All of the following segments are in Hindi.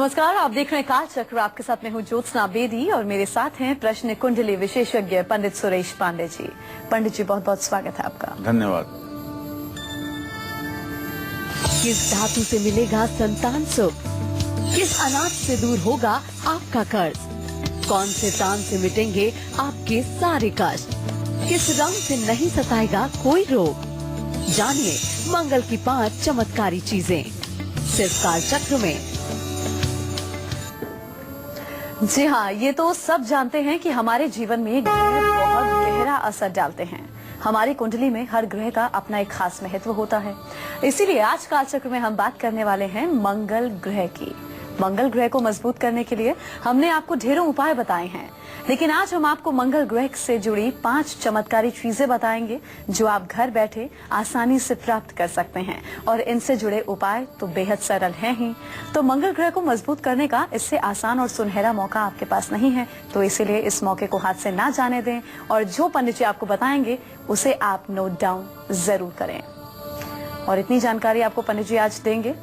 नमस्कार, आप देख रहे हैं काल चक्र। आपके साथ में हूँ ज्योत्सना बेदी और मेरे साथ हैं प्रश्न कुंडली विशेषज्ञ पंडित सुरेश पांडे जी। पंडित जी, बहुत बहुत स्वागत है आपका। धन्यवाद। किस धातु से मिलेगा संतान सुख? किस अनाज से दूर होगा आपका कर्ज? कौन से तान से मिटेंगे आपके सारे कष्ट? किस रंग से नहीं सताएगा कोई रोग? जानिए मंगल की 5 चमत्कारी चीजें सिर्फ काल चक्र में। जी हाँ, ये तो सब जानते हैं कि हमारे जीवन में ग्रह बहुत गहरा असर डालते हैं। हमारी कुंडली में हर ग्रह का अपना एक खास महत्व होता है। इसीलिए आज काल चक्र में हम बात करने वाले हैं मंगल ग्रह की। मंगल ग्रह को मजबूत करने के लिए हमने आपको ढेरों उपाय बताए हैं, लेकिन आज हम आपको मंगल ग्रह से जुड़ी 5 चमत्कारी चीजें बताएंगे जो आप घर बैठे आसानी से प्राप्त कर सकते हैं। और इनसे जुड़े उपाय तो बेहद सरल हैं ही। तो मंगल ग्रह को मजबूत करने का इससे आसान और सुनहरा मौका आपके पास नहीं है, तो इसीलिए इस मौके को हाथ से ना जाने दें और जो पंडित जी आपको बताएंगे उसे आप नोट डाउन जरूर करें। और इतनी जानकारी आपको पंडित जी आज देंगे,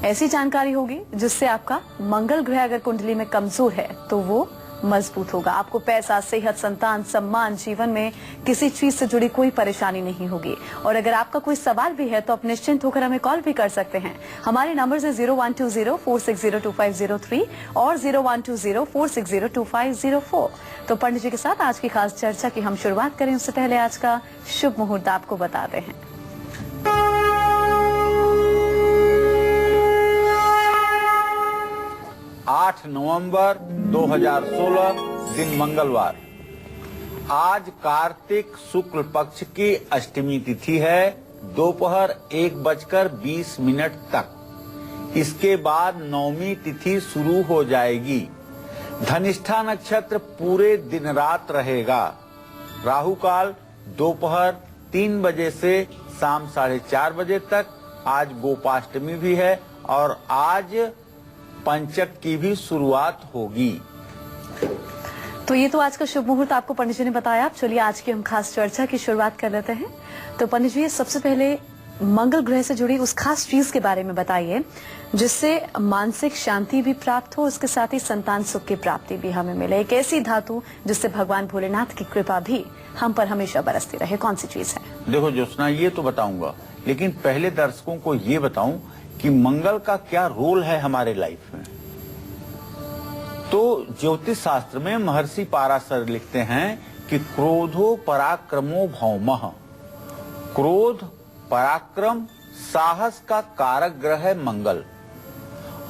ऐसी जानकारी होगी जिससे आपका मंगल ग्रह अगर कुंडली में कमजोर है तो वो मजबूत होगा। आपको पैसा, सेहत, संतान, सम्मान, जीवन में किसी चीज से जुड़ी कोई परेशानी नहीं होगी। और अगर आपका कोई सवाल भी है तो आप निश्चिंत होकर हमें कॉल भी कर सकते हैं। हमारे नंबर है 0120-460-2503 और 0120-460-2504। तो पंडित जी के साथ आज की खास चर्चा की हम शुरुआत करें उससे पहले आज का शुभ मुहूर्त आपको बताते हैं। 8 नवंबर 2016 दिन मंगलवार। आज कार्तिक शुक्ल पक्ष की अष्टमी तिथि है, दोपहर 1:20 तक। इसके बाद नवमी तिथि शुरू हो जाएगी। धनिष्ठा नक्षत्र पूरे दिन रात रहेगा। राहु काल दोपहर 3 बजे से शाम 4:30 बजे तक। आज गोपाष्टमी भी है और आज पंचक की भी शुरुआत होगी। तो ये तो आज का शुभ मुहूर्त आपको पंडित जी ने बताया। अब चलिए आज की हम खास चर्चा की शुरुआत कर लेते हैं। तो पंडित जी, सबसे पहले मंगल ग्रह से जुड़ी उस खास चीज के बारे में बताइए जिससे मानसिक शांति भी प्राप्त हो, उसके साथ ही संतान सुख की प्राप्ति भी हमें मिले। एक ऐसी धातु जिससे भगवान भोलेनाथ की कृपा भी हम पर हमेशा बरसती रहे। कौन सी चीज है? देखो ज्योत्सना, ये तो बताऊंगा, लेकिन पहले दर्शकों को ये बताऊं कि मंगल का क्या रोल है हमारे लाइफ में। तो ज्योतिष शास्त्र में महर्षि पाराशर लिखते हैं कि क्रोधो पराक्रमो भौमः। क्रोध, पराक्रम, साहस का कारक ग्रह है मंगल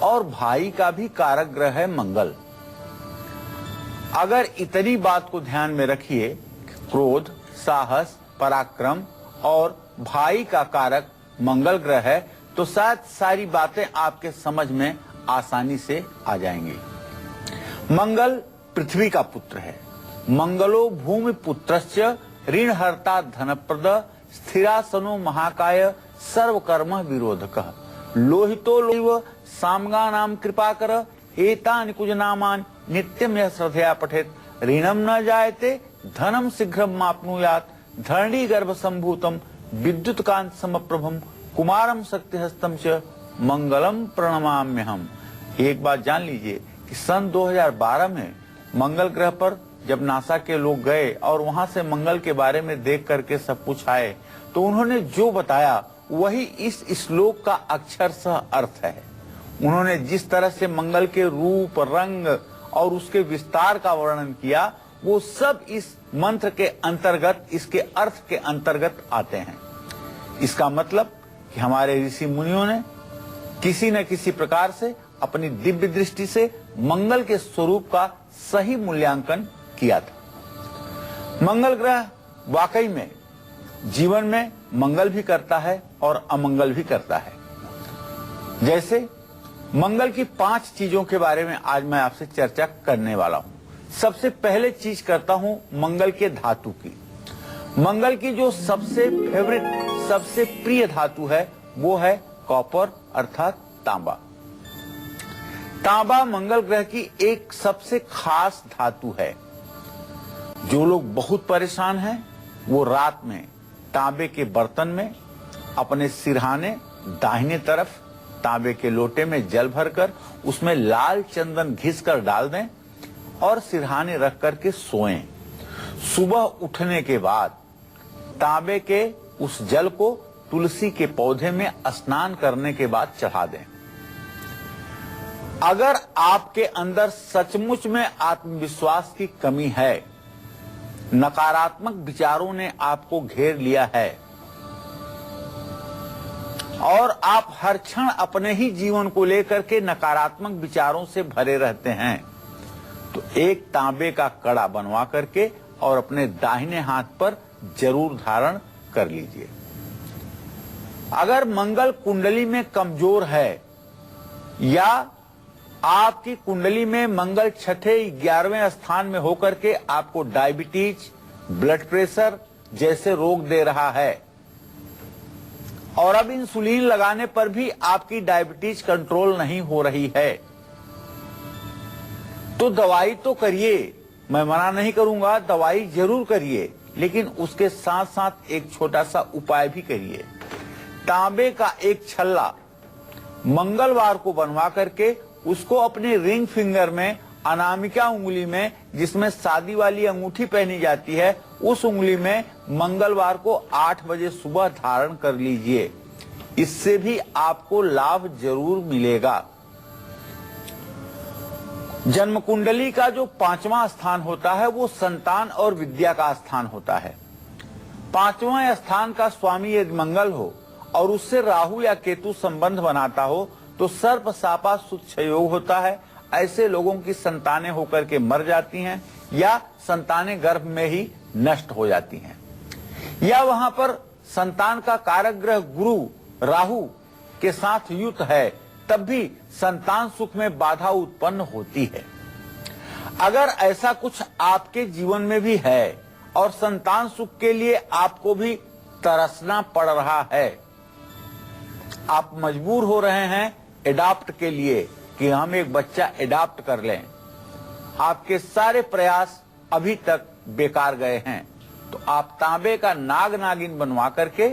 और भाई का भी कारक ग्रह है मंगल। अगर इतनी बात को ध्यान में रखिए, क्रोध, साहस, पराक्रम और भाई का कारक मंगल ग्रह है, तो शायद सारी बातें आपके समझ में आसानी से आ जाएंगी। मंगल पृथ्वी का पुत्र है। मंगलो भूमि पुत्रस्य ऋणहर्ता धनप्रद स्थिरासनो महाकाय सर्वकर्म विरोधकः लोहितो लोहिव सामगानाम कृपाकर एतानि कुजनामान नित्यम यः श्रद्धया पठेत ऋणम न जायते धनम शीघ्रम माप्नुयात् धरणी गर्भ संभूतम विद्युत कांत समप्रभम कुमारम शक्तिहस्तम च मंगलम प्रणमाम्यहम। एक बात जान लीजिए कि सन 2012 में मंगल ग्रह पर जब नासा के लोग गए और वहां से मंगल के बारे में देख करके सब कुछ आए, तो उन्होंने जो बताया वही इस श्लोक का अक्षरशः अर्थ है। उन्होंने जिस तरह से मंगल के रूप, रंग और उसके विस्तार का वर्णन किया, वो सब इस मंत्र के अंतर्गत, इसके अर्थ के अंतर्गत आते हैं। इसका मतलब कि हमारे ऋषि मुनियों ने किसी न किसी प्रकार से अपनी दिव्य दृष्टि से मंगल के स्वरूप का सही मूल्यांकन किया था। मंगल ग्रह वाकई में जीवन में मंगल भी करता है और अमंगल भी करता है। जैसे मंगल की 5 चीजों के बारे में आज मैं आपसे चर्चा करने वाला हूं। सबसे पहले चीज करता हूं मंगल के धातु की। मंगल की जो सबसे फेवरेट, सबसे प्रिय धातु है वो है कॉपर अर्थात तांबा। तांबा मंगल ग्रह की एक सबसे खास धातु है। जो लोग बहुत परेशान हैं वो रात में तांबे के बर्तन में अपने सिरहाने दाहिने तरफ तांबे के लोटे में जल भरकर उसमें लाल चंदन घिस कर डाल दें और सिरहाने रख करके सोएं। सुबह उठने के बाद तांबे के उस जल को तुलसी के पौधे में स्नान करने के बाद चढ़ा दें। अगर आपके अंदर सचमुच में आत्मविश्वास की कमी है, नकारात्मक विचारों ने आपको घेर लिया है और आप हर क्षण अपने ही जीवन को लेकर के नकारात्मक विचारों से भरे रहते हैं, तो एक तांबे का कड़ा बनवा करके और अपने दाहिने हाथ पर जरूर धारण कर लीजिए। अगर मंगल कुंडली में कमजोर है या आपकी कुंडली में मंगल छठे 11वें स्थान में होकर के आपको डायबिटीज, ब्लड प्रेशर जैसे रोग दे रहा है और अब इंसुलिन लगाने पर भी आपकी डायबिटीज कंट्रोल नहीं हो रही है, तो दवाई तो करिए, मैं मना नहीं करूंगा, दवाई जरूर करिए, लेकिन उसके साथ साथ एक छोटा सा उपाय भी करिए। तांबे का एक छल्ला मंगलवार को बनवा करके उसको अपने रिंग फिंगर में, अनामिका उंगली में, जिसमें शादी वाली अंगूठी पहनी जाती है, उस उंगली में मंगलवार को 8 बजे सुबह धारण कर लीजिए। इससे भी आपको लाभ जरूर मिलेगा। जन्म कुंडली का जो 5वां स्थान होता है वो संतान और विद्या का स्थान होता है। 5वां स्थान का स्वामी यदि मंगल हो और उससे राहु या केतु संबंध बनाता हो तो सर्प सापा सुच्छ योग होता है। ऐसे लोगों की संतानें होकर के मर जाती हैं या संतानें गर्भ में ही नष्ट हो जाती हैं, या वहां पर संतान का कारक ग्रह गुरु राहु के साथ युत है, तब भी संतान सुख में बाधा उत्पन्न होती है। अगर ऐसा कुछ आपके जीवन में भी है और संतान सुख के लिए आपको भी तरसना पड़ रहा है, आप मजबूर हो रहे हैं एडॉप्ट के लिए कि हम एक बच्चा एडॉप्ट कर लें, आपके सारे प्रयास अभी तक बेकार गए हैं, तो आप तांबे का नाग नागिन बनवा करके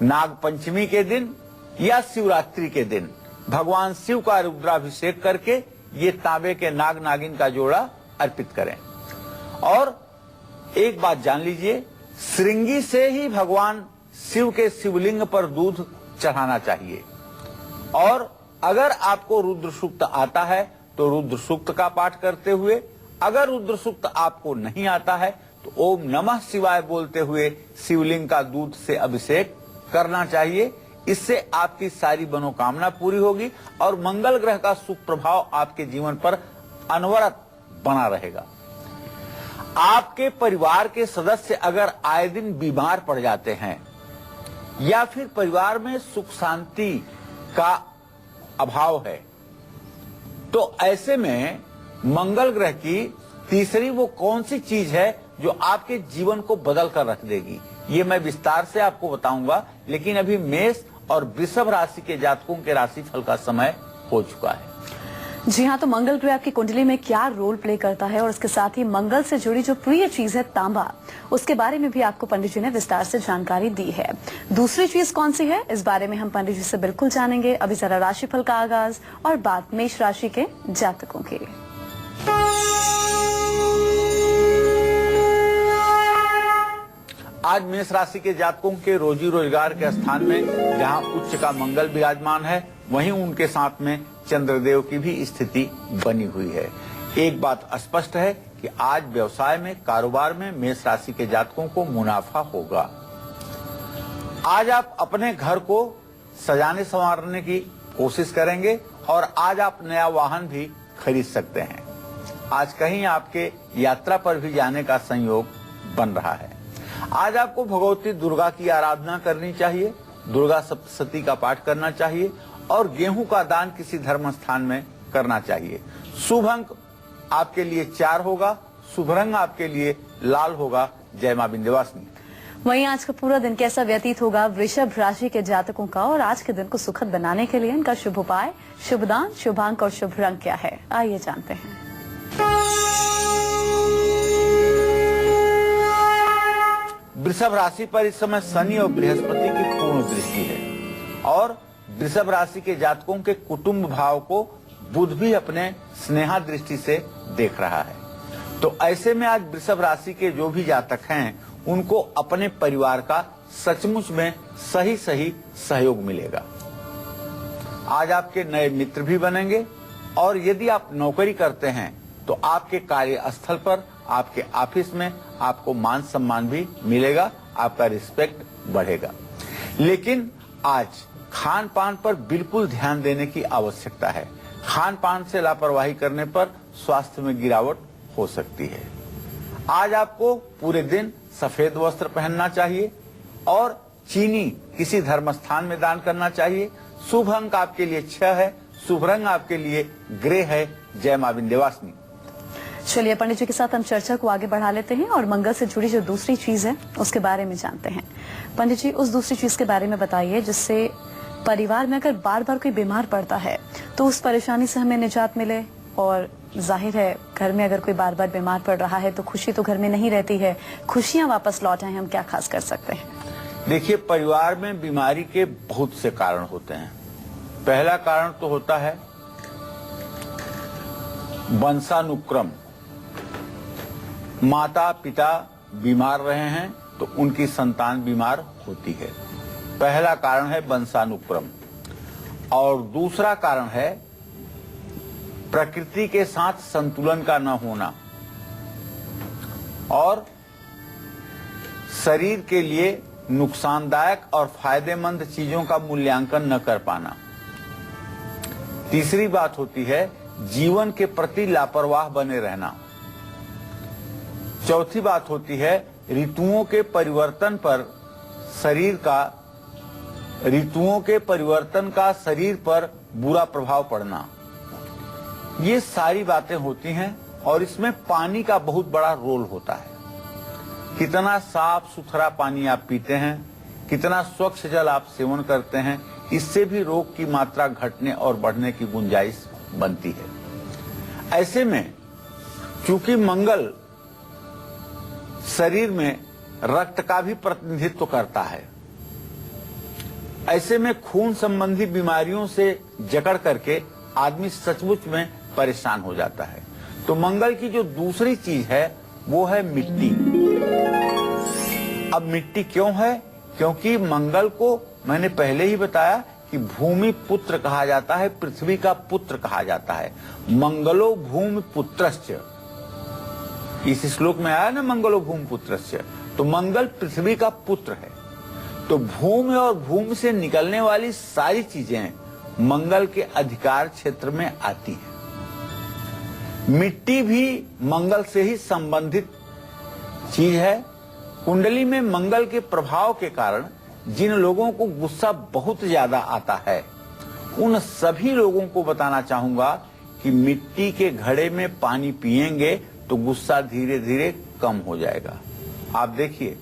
नाग पंचमी के दिन या शिवरात्रि के दिन भगवान शिव का रुद्राभिषेक करके ये तांबे के नाग नागिन का जोड़ा अर्पित करें। और एक बात जान लीजिए, श्रृंगी से ही भगवान शिव के शिवलिंग पर दूध चढ़ाना चाहिए। और अगर आपको रुद्र सूक्त आता है तो रुद्र सूक्त का पाठ करते हुए, अगर रुद्र सूक्त आपको नहीं आता है तो ओम नमः शिवाय बोलते हुए शिवलिंग का दूध से अभिषेक करना चाहिए। इससे आपकी सारी मनोकामना पूरी होगी और मंगल ग्रह का शुभ प्रभाव आपके जीवन पर अनवरत बना रहेगा। आपके परिवार के सदस्य अगर आए दिन बीमार पड़ जाते हैं या फिर परिवार में सुख शांति का अभाव है, तो ऐसे में मंगल ग्रह की तीसरी वो कौन सी चीज है जो आपके जीवन को बदल कर रख देगी, ये मैं विस्तार से आपको बताऊंगा। लेकिन अभी मेष और वृषभ राशि के जातकों के राशिफल का समय हो चुका है। जी हाँ, तो मंगल ग्रह आपकी कुंडली में क्या रोल प्ले करता है और इसके साथ ही मंगल से जुड़ी जो प्रिय चीज है तांबा, उसके बारे में भी आपको पंडित जी ने विस्तार से जानकारी दी है। दूसरी चीज कौन सी है, इस बारे में हम पंडित जी से बिल्कुल जानेंगे। अभी जरा राशिफल का आगाज और बात मेष राशि के जातकों की। आज मेष राशि के जातकों के रोजी रोजगार के स्थान में जहां उच्च का मंगल विराजमान है, वहीं उनके साथ में चंद्रदेव की भी स्थिति बनी हुई है। एक बात स्पष्ट है कि आज व्यवसाय में, कारोबार में मेष राशि के जातकों को मुनाफा होगा। आज आप अपने घर को सजाने संवारने की कोशिश करेंगे और आज आप नया वाहन भी खरीद सकते हैं। आज कहीं आपके यात्रा पर भी जाने का संयोग बन रहा है। आज आपको भगवती दुर्गा की आराधना करनी चाहिए, दुर्गा सप्तशती का पाठ करना चाहिए और गेहूं का दान किसी धर्म स्थान में करना चाहिए। शुभ अंक आपके लिए 4 होगा, शुभ रंग आपके लिए लाल होगा। जय मां विंध्यवासिनी। वहीं आज का पूरा दिन कैसा व्यतीत होगा वृषभ राशि के जातकों का, और आज के दिन को सुखद बनाने के लिए इनका शुभ उपाय, शुभ दान, शुभ अंक और शुभ रंग क्या है, आइए जानते हैं। वृषभ राशि पर इस समय शनि और बृहस्पति की पूर्ण दृष्टि है और वृषभ राशि के जातकों के कुटुंब भाव को बुध भी अपने स्नेहा दृष्टि से देख रहा है। तो ऐसे में आज वृषभ राशि के जो भी जातक हैं उनको अपने परिवार का सचमुच में सही सहयोग मिलेगा। आज आपके नए मित्र भी बनेंगे और यदि आप नौकरी करते हैं तो आपके कार्यस्थल पर, आपके ऑफिस में आपको मान सम्मान भी मिलेगा, आपका रिस्पेक्ट बढ़ेगा। लेकिन आज खान पान पर बिल्कुल ध्यान देने की आवश्यकता है। खान पान से लापरवाही करने पर स्वास्थ्य में गिरावट हो सकती है। आज आपको पूरे दिन सफेद वस्त्र पहनना चाहिए और चीनी किसी धर्म स्थान में दान करना चाहिए। शुभ अंक आपके लिए 6 है, शुभ रंग आपके लिए ग्रे है। जय मां विंध्यवासिनी। चलिए पंडित जी के साथ हम चर्चा को आगे बढ़ा लेते हैं और मंगल से जुड़ी जो दूसरी चीज है उसके बारे में जानते हैं। पंडित जी, उस दूसरी चीज के बारे में बताइए जिससे परिवार में अगर बार बार कोई बीमार पड़ता है तो उस परेशानी से हमें निजात मिले। और जाहिर है घर में अगर कोई बार बार बीमार पड़ रहा है तो खुशी तो घर में नहीं रहती है, खुशियां वापस लौट आए, हम क्या खास कर सकते हैं? देखिए, परिवार में बीमारी के बहुत से कारण होते हैं। पहला कारण तो होता है वंशानुक्रम। माता पिता बीमार रहे हैं तो उनकी संतान बीमार होती है, पहला कारण है वंशानुक्रम। और दूसरा कारण है प्रकृति के साथ संतुलन का न होना और शरीर के लिए नुकसानदायक और फायदेमंद चीजों का मूल्यांकन न कर पाना। तीसरी बात होती है जीवन के प्रति लापरवाह बने रहना। चौथी बात होती है ऋतुओं के परिवर्तन का शरीर पर बुरा प्रभाव पड़ना। ये सारी बातें होती हैं और इसमें पानी का बहुत बड़ा रोल होता है। कितना साफ सुथरा पानी आप पीते हैं, कितना स्वच्छ जल आप सेवन करते हैं, इससे भी रोग की मात्रा घटने और बढ़ने की गुंजाइश बनती है। ऐसे में चूंकि मंगल शरीर में रक्त का भी प्रतिनिधित्व करता है, ऐसे में खून संबंधी बीमारियों से जकड़ करके आदमी सचमुच में परेशान हो जाता है। तो मंगल की जो दूसरी चीज है वो है मिट्टी। अब मिट्टी क्यों है? क्योंकि मंगल को मैंने पहले ही बताया कि भूमि पुत्र कहा जाता है, पृथ्वी का पुत्र कहा जाता है। मंगलो भूमि पुत्रश्च, इस श्लोक में आया ना मंगलो भूमि पुत्रश्च, तो मंगल पृथ्वी का पुत्र है। तो भूमि और भूमि से निकलने वाली सारी चीजें मंगल के अधिकार क्षेत्र में आती हैं। मिट्टी भी मंगल से ही संबंधित चीज है। कुंडली में मंगल के प्रभाव के कारण जिन लोगों को गुस्सा बहुत ज्यादा आता है उन सभी लोगों को बताना चाहूंगा कि मिट्टी के घड़े में पानी पिएंगे तो गुस्सा धीरे धीरे कम हो जाएगा। आप देखिए,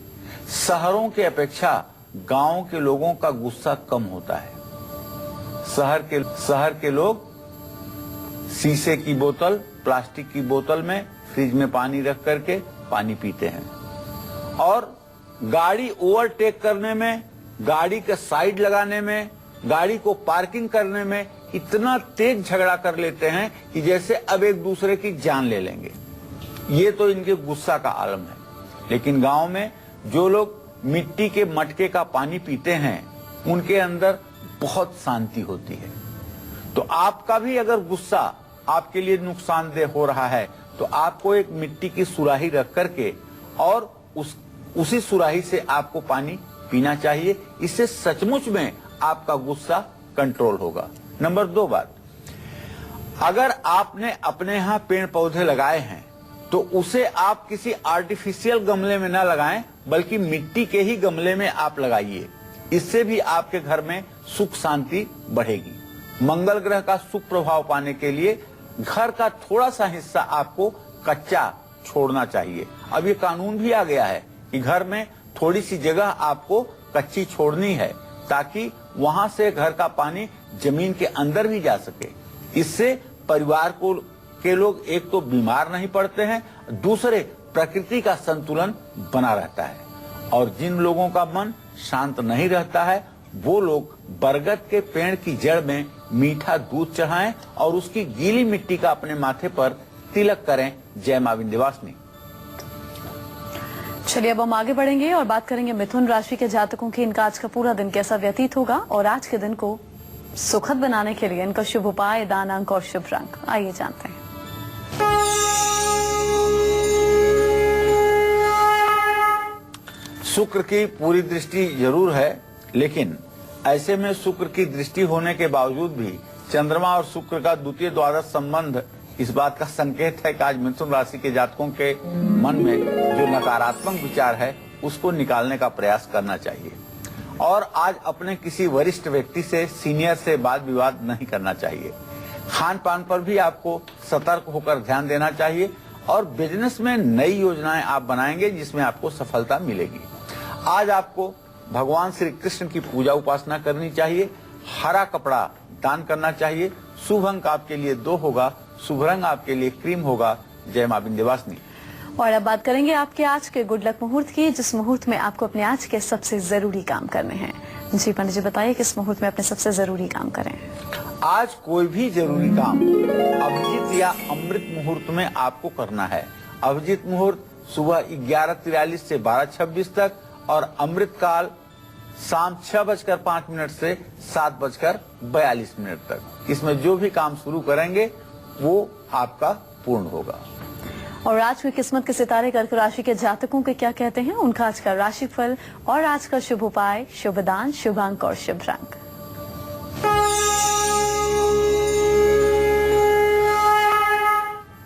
शहरों के अपेक्षा गांव के लोगों का गुस्सा कम होता है। शहर के लोग शीशे की बोतल, प्लास्टिक की बोतल में फ्रिज में पानी रख करके पानी पीते हैं और गाड़ी ओवरटेक करने में, गाड़ी का साइड लगाने में, गाड़ी को पार्किंग करने में इतना तेज झगड़ा कर लेते हैं कि जैसे अब एक दूसरे की जान ले लेंगे। ये तो इनके गुस्सा का आलम है। लेकिन गांव में जो लोग मिट्टी के मटके का पानी पीते हैं उनके अंदर बहुत शांति होती है। तो आपका भी अगर गुस्सा आपके लिए नुकसानदेह हो रहा है तो आपको एक मिट्टी की सुराही रख करके और उसी सुराही से आपको पानी पीना चाहिए। इससे सचमुच में आपका गुस्सा कंट्रोल होगा। नंबर 2 बात, अगर आपने अपने यहाँ पेड़ पौधे लगाए हैं तो उसे आप किसी आर्टिफिशियल गमले में ना लगाएं, बल्कि मिट्टी के ही गमले में आप लगाइए। इससे भी आपके घर में सुख शांति बढ़ेगी। मंगल ग्रह का शुभ प्रभाव पाने के लिए घर का थोड़ा सा हिस्सा आपको कच्चा छोड़ना चाहिए। अब ये कानून भी आ गया है कि घर में थोड़ी सी जगह आपको कच्ची छोड़नी है ताकि वहां से घर का पानी जमीन के अंदर भी जा सके। इससे परिवार के लोग एक तो बीमार नहीं पड़ते हैं, दूसरे प्रकृति का संतुलन बना रहता है। और जिन लोगों का मन शांत नहीं रहता है वो लोग बरगद के पेड़ की जड़ में मीठा दूध चढ़ाएं और उसकी गीली मिट्टी का अपने माथे पर तिलक करें। जय मां विंध्यवासिनी। चलिए अब हम आगे बढ़ेंगे और बात करेंगे मिथुन राशि के जातकों की इनका आज का पूरा दिन कैसा व्यतीत होगा और आज के दिन को सुखद बनाने के लिए इनका शुभ उपाय, दान अंक और शुभ रंग, आइए जानते हैं। शुक्र की पूरी दृष्टि जरूर है, लेकिन ऐसे में शुक्र की दृष्टि होने के बावजूद भी चंद्रमा और शुक्र का द्वितीय द्वादश संबंध इस बात का संकेत है कि आज मिथुन राशि के जातकों के मन में जो नकारात्मक विचार है उसको निकालने का प्रयास करना चाहिए और आज अपने किसी वरिष्ठ व्यक्ति से, सीनियर से वाद विवाद नहीं करना चाहिए। खान पान पर भी आपको सतर्क होकर ध्यान देना चाहिए और बिजनेस में नई योजनाएं आप बनाएंगे जिसमें आपको सफलता मिलेगी। आज आपको भगवान श्री कृष्ण की पूजा उपासना करनी चाहिए, हरा कपड़ा दान करना चाहिए। शुभ अंक आपके लिए 2 होगा, शुभ रंग आपके लिए क्रीम होगा। जय मां विंध्यवासिनी। और अब बात करेंगे आपके आज के गुड लक मुहूर्त की, जिस मुहूर्त में आपको अपने आज के सबसे जरूरी काम करने हैं। जी पंडित जी बताइए किस मुहूर्त में अपने सबसे जरूरी काम करें। आज कोई भी जरूरी काम अभिजीत या अमृत मुहूर्त में आपको करना है। अभिजीत मुहूर्त सुबह 11:43 से 12:26 तक और अमृत काल शाम 6:05 से 7:42 तक। इसमें जो भी काम शुरू करेंगे वो आपका पूर्ण होगा। और आज की किस्मत के सितारे कर्क राशि के जातकों के क्या कहते हैं, उनका आज का राशिफल और आज का शुभ उपाय, शुभ दान, शुभ अंक और शुभ रंग।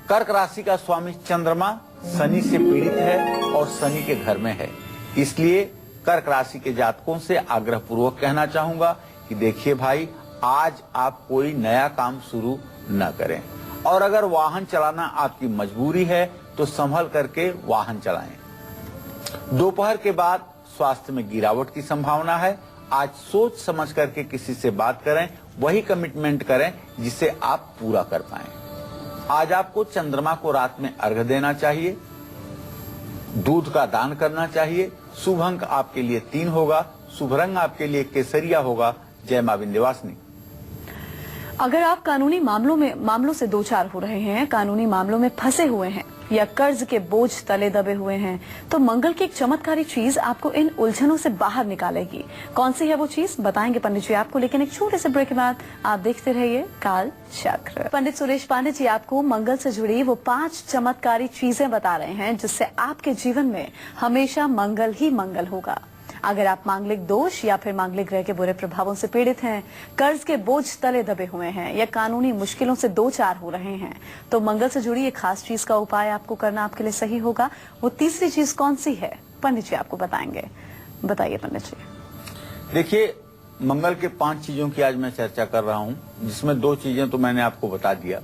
कर्क राशि का स्वामी चंद्रमा शनि से पीड़ित है और शनि के घर में है, इसलिए कर्क राशि के जातकों से आग्रह पूर्वक कहना चाहूंगा कि देखिए भाई, आज आप कोई नया काम शुरू न करें और अगर वाहन चलाना आपकी मजबूरी है तो संभल करके वाहन चलाएं। दोपहर के बाद स्वास्थ्य में गिरावट की संभावना है। आज सोच समझ करके किसी से बात करें, वही कमिटमेंट करें जिसे आप पूरा कर पाएं। आज आपको चंद्रमा को रात में अर्घ्य देना चाहिए, दूध का दान करना चाहिए। शुभ अंक आपके लिए 3 होगा, शुभ रंग आपके लिए केसरिया होगा। जय मां विंध्यवासिनी। अगर आप कानूनी मामलों से दो चार हो रहे हैं, कानूनी मामलों में फंसे हुए हैं या कर्ज के बोझ तले दबे हुए हैं, तो मंगल की एक चमत्कारी चीज आपको इन उलझनों से बाहर निकालेगी। कौन सी है वो चीज बताएंगे पंडित जी आपको, लेकिन एक छोटे से ब्रेक के बाद आप देखते रहिए काल चक्र। पंडित सुरेश पांडे जी आपको मंगल से जुड़ी वो 5 चमत्कारी चीजें बता रहे हैं जिससे आपके जीवन में हमेशा मंगल ही मंगल होगा। अगर आप मांगलिक दोष या फिर मांगलिक ग्रह के बुरे प्रभावों से पीड़ित हैं, कर्ज के बोझ तले दबे हुए हैं या कानूनी मुश्किलों से 2-4 हो रहे हैं, तो मंगल से जुड़ी एक खास चीज का उपाय आपको करना आपके लिए सही होगा। वो तीसरी चीज कौन सी है पंडित जी आपको बताएंगे, बताइए पंडित जी। देखिए, मंगल के 5 चीजों की आज मैं चर्चा कर रहा हूँ, जिसमें 2 चीजें तो मैंने आपको बता दिया।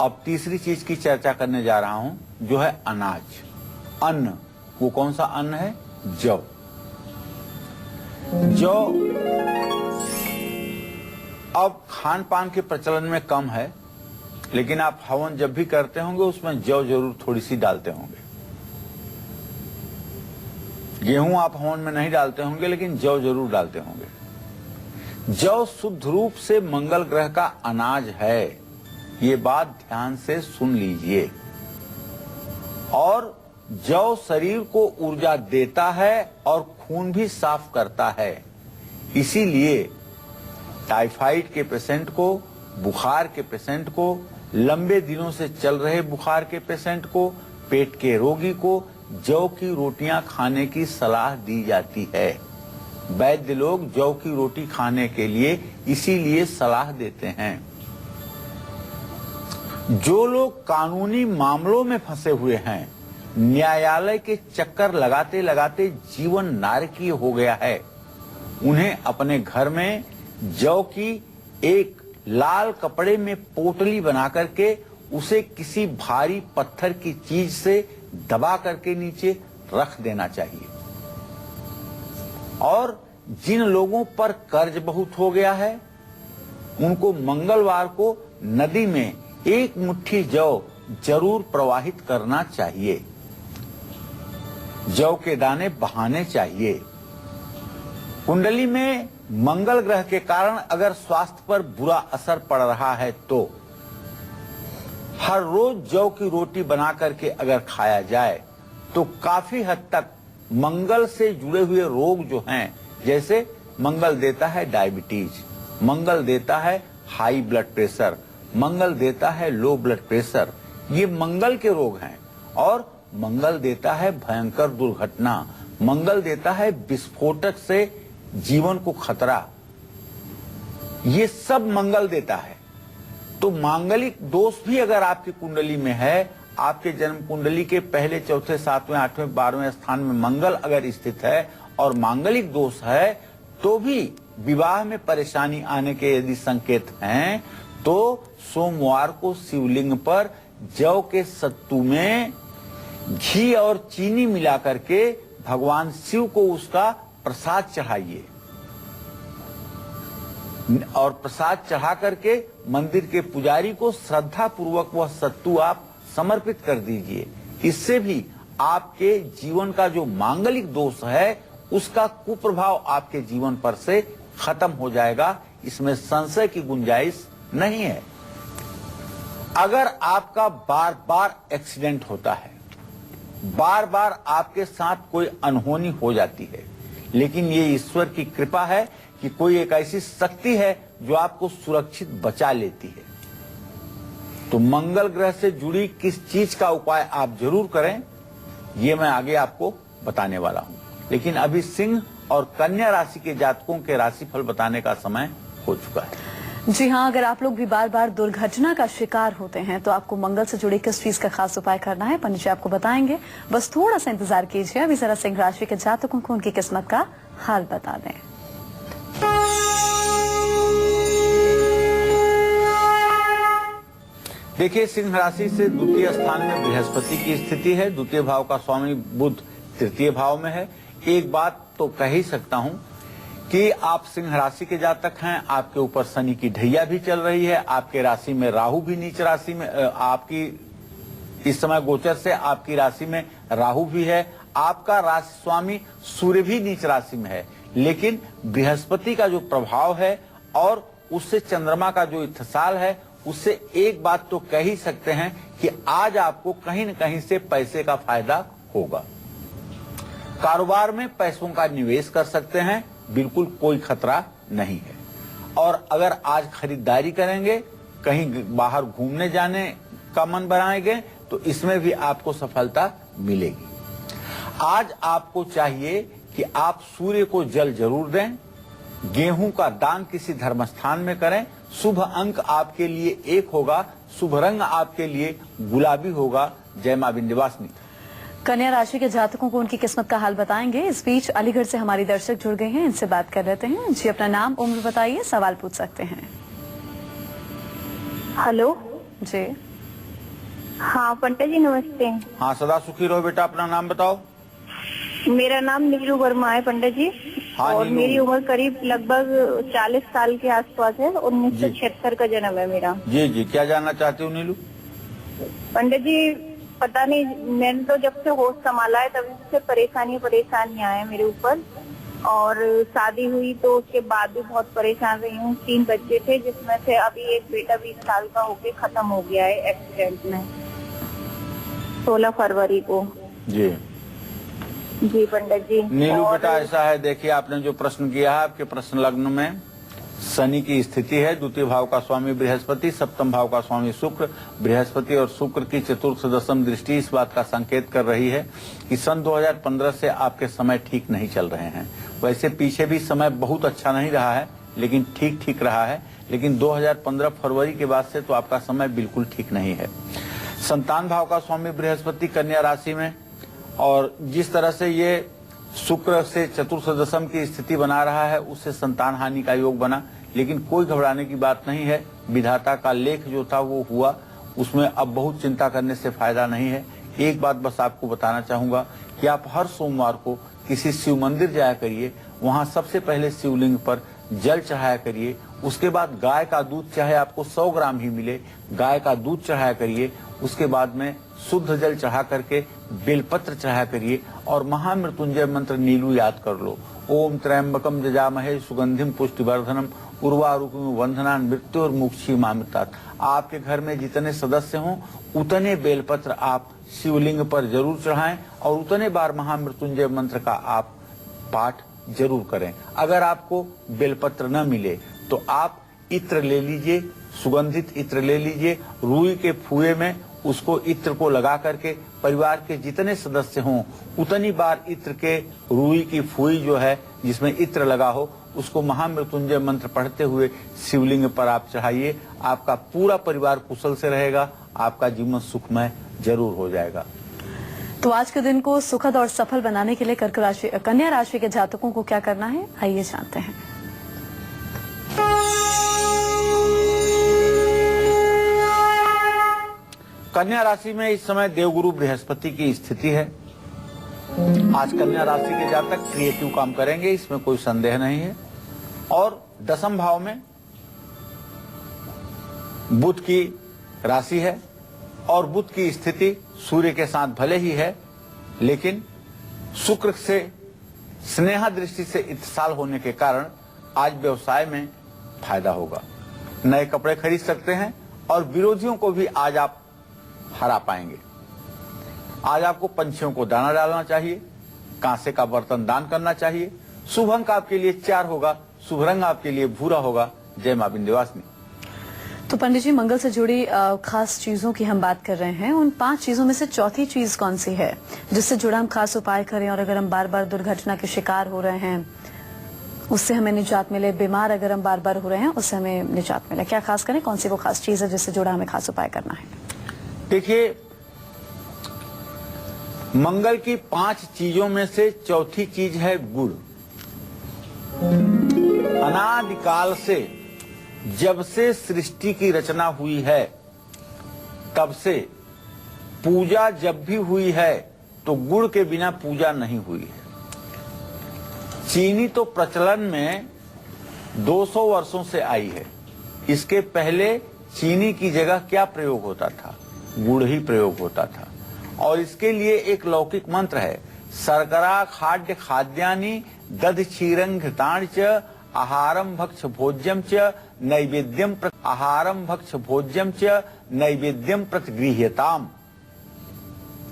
अब तीसरी चीज की चर्चा करने जा रहा हूँ, जो है अनाज, अन्न। वो कौन सा अन्न है? जौ। जो अब खान पान के प्रचलन में कम है, लेकिन आप हवन जब भी करते होंगे उसमें जौ जरूर थोड़ी सी डालते होंगे। गेहूं आप हवन में नहीं डालते होंगे, लेकिन जौ जरूर डालते होंगे। जौ शुद्ध रूप से मंगल ग्रह का अनाज है, ये बात ध्यान से सुन लीजिए। और जौ शरीर को ऊर्जा देता है और खून भी साफ करता है। इसीलिए टाइफाइड के पेशेंट को, बुखार के पेशेंट को, लंबे दिनों से चल रहे बुखार के पेशेंट को, पेट के रोगी को जौ की रोटियां खाने की सलाह दी जाती है। वैद्य लोग जौ की रोटी खाने के लिए इसीलिए सलाह देते हैं। जो लोग कानूनी मामलों में फंसे हुए हैं, न्यायालय के चक्कर लगाते लगाते जीवन नारकीय हो गया है, उन्हें अपने घर में जौ की एक लाल कपड़े में पोटली बना करके उसे किसी भारी पत्थर की चीज से दबा करके नीचे रख देना चाहिए। और जिन लोगों पर कर्ज बहुत हो गया है, उनको मंगलवार को नदी में 1 मुट्ठी जौ जरूर प्रवाहित करना चाहिए। जौ के दाने बहाने चाहिए। कुंडली में मंगल ग्रह के कारण अगर स्वास्थ्य पर बुरा असर पड़ रहा है तो हर रोज जौ की रोटी बना करके अगर खाया जाए तो काफी हद तक मंगल से जुड़े हुए रोग जो हैं, जैसे मंगल देता है डायबिटीज, मंगल देता है हाई ब्लड प्रेशर, मंगल देता है लो ब्लड प्रेशर, ये मंगल के रोग हैं। और मंगल देता है भयंकर दुर्घटना, मंगल देता है विस्फोटक से जीवन को खतरा, ये सब मंगल देता है। तो मांगलिक दोष भी अगर आपकी कुंडली में है, आपके जन्म कुंडली के पहले, चौथे, सातवें, आठवें, 12वें स्थान में मंगल अगर स्थित है और मांगलिक दोष है, तो भी विवाह में परेशानी आने के यदि संकेत हैं तो सोमवार को शिवलिंग पर जौ के सत्तू में घी और चीनी मिला करके भगवान शिव को उसका प्रसाद चढ़ाइए और प्रसाद चढ़ा करके मंदिर के पुजारी को श्रद्धा पूर्वक वह सत्तू आप समर्पित कर दीजिए। इससे भी आपके जीवन का जो मांगलिक दोष है उसका कुप्रभाव आपके जीवन पर से खत्म हो जाएगा, इसमें संशय की गुंजाइश नहीं है। अगर आपका बार बार एक्सीडेंट होता है, बार बार आपके साथ कोई अनहोनी हो जाती है, लेकिन ये ईश्वर की कृपा है कि कोई एक ऐसी शक्ति है जो आपको सुरक्षित बचा लेती है। तो मंगल ग्रह से जुड़ी किस चीज का उपाय आप जरूर करें, ये मैं आगे आपको बताने वाला हूं। लेकिन अभी सिंह और कन्या राशि के जातकों के राशिफल बताने का समय हो चुका है। जी हाँ, अगर आप लोग भी बार बार दुर्घटना का शिकार होते हैं तो आपको मंगल से जुड़ी किस चीज का खास उपाय करना है, पंडित जी आपको बताएंगे। बस थोड़ा सा इंतजार कीजिए। अभी जरा सिंह राशि के जातकों को उनकी किस्मत का हाल बता दें। देखिए, सिंह राशि से द्वितीय स्थान में बृहस्पति की स्थिति है। द्वितीय भाव का स्वामी बुध तृतीय भाव में है। एक बात तो कह ही सकता हूं कि आप सिंह राशि के जातक हैं, आपके ऊपर शनि की ढैया भी चल रही है, आपके राशि में राहु भी नीच राशि में, आपकी इस समय गोचर से आपकी राशि में राहु भी है, आपका राशि स्वामी सूर्य भी नीच राशि में है। लेकिन बृहस्पति का जो प्रभाव है और उससे चंद्रमा का जो इत्तेसाल है, उससे एक बात तो कह ही सकते हैं कि आज आपको कहीं न कहीं से पैसे का फायदा होगा। कारोबार में पैसों का निवेश कर सकते हैं, बिल्कुल कोई खतरा नहीं है। और अगर आज खरीदारी करेंगे, कहीं बाहर घूमने जाने का मन बनाएंगे, तो इसमें भी आपको सफलता मिलेगी। आज आपको चाहिए कि आप सूर्य को जल जरूर दें, गेहूं का दान किसी धर्म स्थान में करें। शुभ अंक आपके लिए 1 होगा, शुभ रंग आपके लिए गुलाबी होगा। जय मां विंध्यवासिनी। कन्या राशि के जातकों को उनकी किस्मत का हाल बताएंगे। इस बीच अलीगढ़ से हमारी दर्शक जुड़ गए हैं, इनसे बात कर लेते हैं। जी, अपना नाम, उम्र बताइए, सवाल पूछ सकते हैं। हेलो जी हाँ पंडित जी नमस्ते। हाँ, सदा सुखी रहो बेटा। अपना नाम बताओ। मेरा नाम नीलू वर्मा है पंडित जी। हाँ, और नीलू। मेरी उम्र करीब लगभग 40 साल के आसपास है। 1976 का जन्म है मेरा। जी जी, क्या जानना चाहते हो नीलू? पंडित जी पता नहीं, मैंने तो जब से होश संभाला है तब से परेशानियां हैं मेरे ऊपर। और शादी हुई तो उसके बाद भी बहुत परेशान रही हूँ। 3 बच्चे थे, जिसमें से अभी एक बेटा 20 साल का होके खत्म हो गया है एक्सीडेंट में, 16 फरवरी को। जी जी पंडित जी। नीलू बेटा, ऐसा है, देखिए आपने जो प्रश्न किया है, आपके प्रश्न लग्न में शनि की स्थिति है। द्वितीय भाव का स्वामी बृहस्पति, सप्तम भाव का स्वामी शुक्र। बृहस्पति और शुक्र की चतुर्थ दशम दृष्टि इस बात का संकेत कर रही है कि सन 2015 से आपके समय ठीक नहीं चल रहे हैं। वैसे पीछे भी समय बहुत अच्छा नहीं रहा है, लेकिन ठीक रहा है। लेकिन 2015 फरवरी के बाद से तो आपका समय बिल्कुल ठीक नहीं है। संतान भाव का स्वामी बृहस्पति कन्या राशि में, और जिस तरह से ये शुक्र से चतुर्थ दशम की स्थिति बना रहा है, उससे संतान हानि का योग बना। लेकिन कोई घबराने की बात नहीं है। विधाता का लेख जो था वो हुआ, उसमें अब बहुत चिंता करने से फायदा नहीं है। एक बात बस आपको बताना चाहूंगा कि आप हर सोमवार को किसी शिव मंदिर जाया करिए, वहां सबसे पहले शिवलिंग पर जल चढ़ाया करिए। उसके बाद गाय का दूध, चाहे आपको 100 ग्राम ही मिले, गाय का दूध चढ़ाया करिए। उसके बाद में शुद्ध जल चढ़ा करके बेलपत्र चढ़ाया करिए और महामृत्युंजय मंत्र नीलू याद कर लो। ओम त्र्यंबकम जजामहे सुगंधिम पुष्टिवर्धनम उर्वारुकमिव वंदनान् मृत्युर्मुक्षीमामृतात्। आपके घर में जितने सदस्य हों उतने बेलपत्र आप शिवलिंग पर जरूर चढ़ाएं और उतने बार महामृत्युंजय मंत्र का आप पाठ जरूर करें। अगर आपको बेलपत्र न मिले तो आप इत्र ले लीजिए, सुगंधित इत्र ले लीजिए, रुई के फुए में उसको इत्र को लगा करके परिवार के जितने सदस्य हों उतनी बार इत्र के रुई की फुई जो है जिसमें इत्र लगा हो उसको महामृत्युंजय मंत्र पढ़ते हुए शिवलिंग पर आप चढ़ाइए। आपका पूरा परिवार कुशल से रहेगा, आपका जीवन सुखमय जरूर हो जाएगा। तो आज के दिन को सुखद और सफल बनाने के लिए कन्या राशि के जातकों को क्या करना है, आइए जानते हैं। कन्या राशि में इस समय देवगुरु बृहस्पति की स्थिति है। आज कन्या राशि के जातक क्रिएटिव काम करेंगे, इसमें कोई संदेह नहीं है। और दशम भाव में बुध की राशि है और बुध की स्थिति सूर्य के साथ भले ही है लेकिन शुक्र से स्नेहा दृष्टि से इत्साल होने के कारण आज व्यवसाय में फायदा होगा। नए कपड़े खरीद सकते हैं और विरोधियों को भी आज आप हरा पाएंगे। आज आपको पंछियों को दाना डालना चाहिए, कांसे का बर्तन दान करना चाहिए। शुभ अंक आपके लिए 4 होगा, शुभ रंग आपके लिए भूरा होगा। जय मां विंध्यवासिनी। तो पंडित जी, मंगल से जुड़ी खास चीजों की हम बात कर रहे हैं, उन 5 चीजों में से चौथी चीज कौन सी है जिससे जुड़ा हम खास उपाय करें और अगर हम बार बार दुर्घटना के शिकार हो रहे हैं उससे हमें निजात मिले, बीमार अगर हम बार बार हो रहे हैं उससे हमें निजात मिले, क्या खास करें, कौन सी वो खास चीज है जिससे जुड़ा हमें खास उपाय करना है? देखिए, मंगल की 5 चीजों में से चौथी चीज है गुड़। अनादिकाल से जब से सृष्टि की रचना हुई है तब से पूजा जब भी हुई है तो गुड़ के बिना पूजा नहीं हुई है। चीनी तो प्रचलन में 200 वर्षों से आई है। इसके पहले चीनी की जगह क्या प्रयोग होता था? गुड़ ही प्रयोग होता था। और इसके लिए एक लौकिक मंत्र है, शर्करा खाद्य खाद्यानि दध क्षीरं घृतानि च आहारम भक्ष भोज्यम च नैवेद्यम आहारम भक्ष भोज्यम च नैवेद्यम प्रतिगृह्यताम।